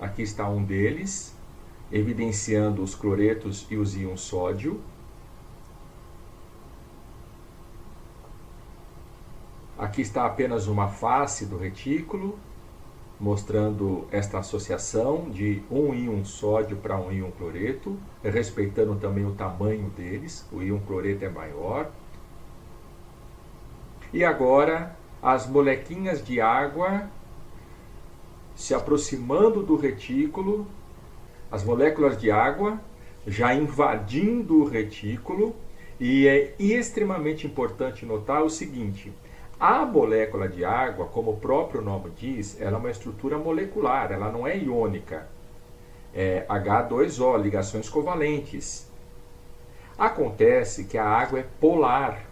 Aqui está um deles, evidenciando os cloretos e os íons sódio. Aqui está apenas uma face do retículo, mostrando esta associação de um íon sódio para um íon cloreto, respeitando também o tamanho deles, o íon cloreto é maior. E agora as molequinhas de água se aproximando do retículo, as moléculas de água já invadindo o retículo, e é extremamente importante notar o seguinte: a molécula de água, como o próprio nome diz, ela é uma estrutura molecular, ela não é iônica. É H2O, ligações covalentes. Acontece que a água é polar.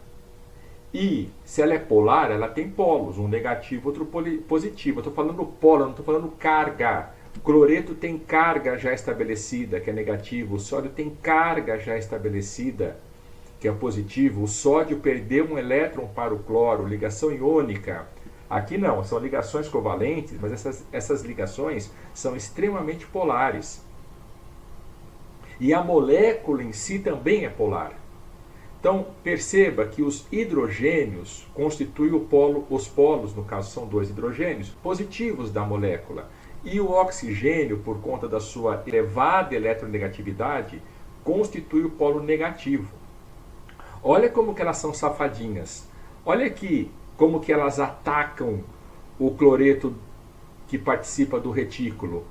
E se ela é polar, ela tem polos, um negativo, outro positivo. Eu estou falando polo, não estou falando carga. O cloreto tem carga já estabelecida, que é negativo. O sódio tem carga já estabelecida, que é positivo. O sódio perdeu um elétron para o cloro, ligação iônica. Aqui não, são ligações covalentes, mas essas ligações são extremamente polares. E a molécula em si também é polar. Então, perceba que os hidrogênios constituem os polos, no caso são 2 hidrogênios, positivos da molécula. E o oxigênio, por conta da sua elevada eletronegatividade, constitui o polo negativo. Olha como que elas são safadinhas. Olha aqui como que elas atacam o cloreto que participa do retículo.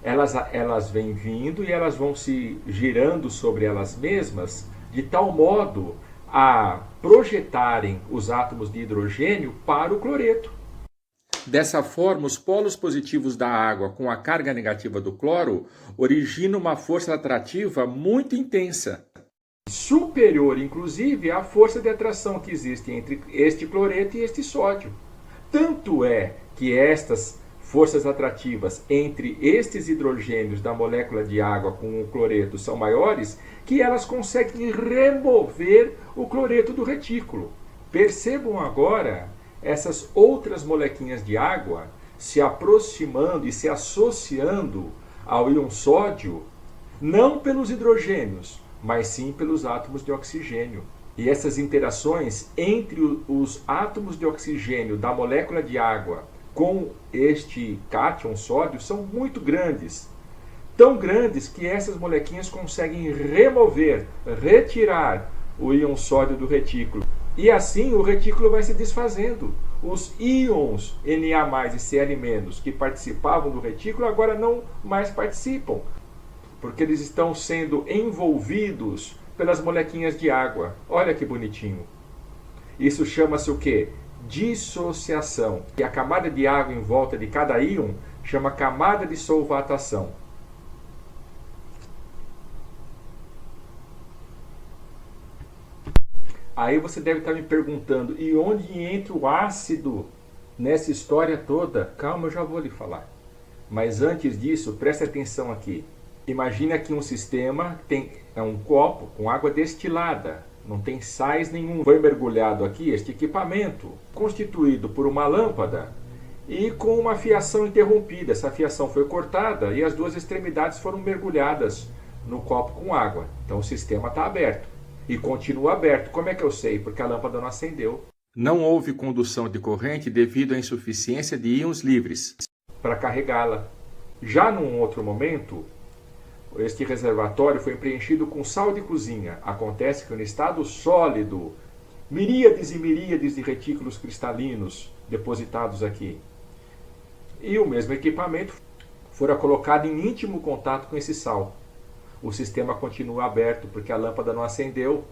Elas vêm vindo e elas vão se girando sobre elas mesmas, de tal modo a projetarem os átomos de hidrogênio para o cloreto. Dessa forma, os polos positivos da água com a carga negativa do cloro originam uma força atrativa muito intensa, superior inclusive à força de atração que existe entre este cloreto e este sódio. Tanto é que estas forças atrativas entre estes hidrogênios da molécula de água com o cloreto são maiores, que elas conseguem remover o cloreto do retículo. Percebam agora essas outras molequinhas de água se aproximando e se associando ao íon sódio, não pelos hidrogênios, mas sim pelos átomos de oxigênio. E essas interações entre os átomos de oxigênio da molécula de água com este cátion sódio são muito grandes. Tão grandes que essas molequinhas conseguem retirar o íon sódio do retículo. E assim o retículo vai se desfazendo. Os íons Na+, e Cl- que participavam do retículo agora não mais participam, porque eles estão sendo envolvidos pelas molequinhas de água. Olha que bonitinho. Isso chama-se o quê? Dissociação. E a camada de água em volta de cada íon chama camada de solvatação. Aí você deve estar me perguntando, e onde entra o ácido nessa história toda? Calma, eu já vou lhe falar. Mas antes disso, preste atenção aqui. Imagina que um sistema é um copo com água destilada, não tem sais nenhum. Foi mergulhado aqui este equipamento, constituído por uma lâmpada e com uma fiação interrompida. Essa fiação foi cortada e as duas extremidades foram mergulhadas no copo com água. Então o sistema está aberto e continua aberto. Como é que eu sei? Porque a lâmpada não acendeu. Não houve condução de corrente devido à insuficiência de íons livres para carregá-la. Já num outro momento, este reservatório foi preenchido com sal de cozinha. Acontece que no estado sólido, miríades e miríades de retículos cristalinos depositados aqui. E o mesmo equipamento fora colocado em íntimo contato com esse sal. O sistema continua aberto porque a lâmpada não acendeu,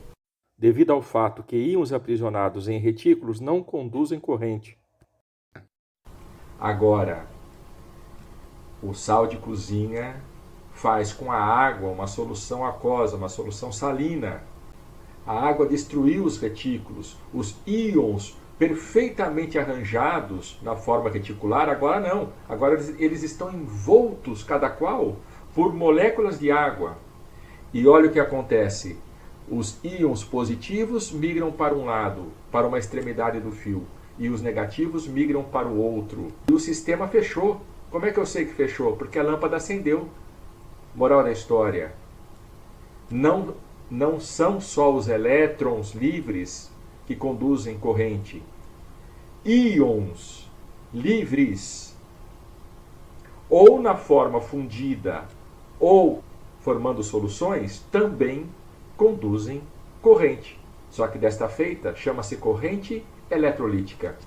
devido ao fato que íons aprisionados em retículos não conduzem corrente. Agora, o sal de cozinha faz com a água uma solução aquosa, uma solução salina. A água destruiu os retículos, os íons perfeitamente arranjados na forma reticular, agora não. Agora eles estão envoltos, cada qual, por moléculas de água. E olha o que acontece. Os íons positivos migram para um lado, para uma extremidade do fio, e os negativos migram para o outro. E o sistema fechou. Como é que eu sei que fechou? Porque a lâmpada acendeu. Moral da história: não, não são só os elétrons livres que conduzem corrente. Íons livres, ou na forma fundida, ou formando soluções, também conduzem corrente. Só que desta feita chama-se corrente eletrolítica.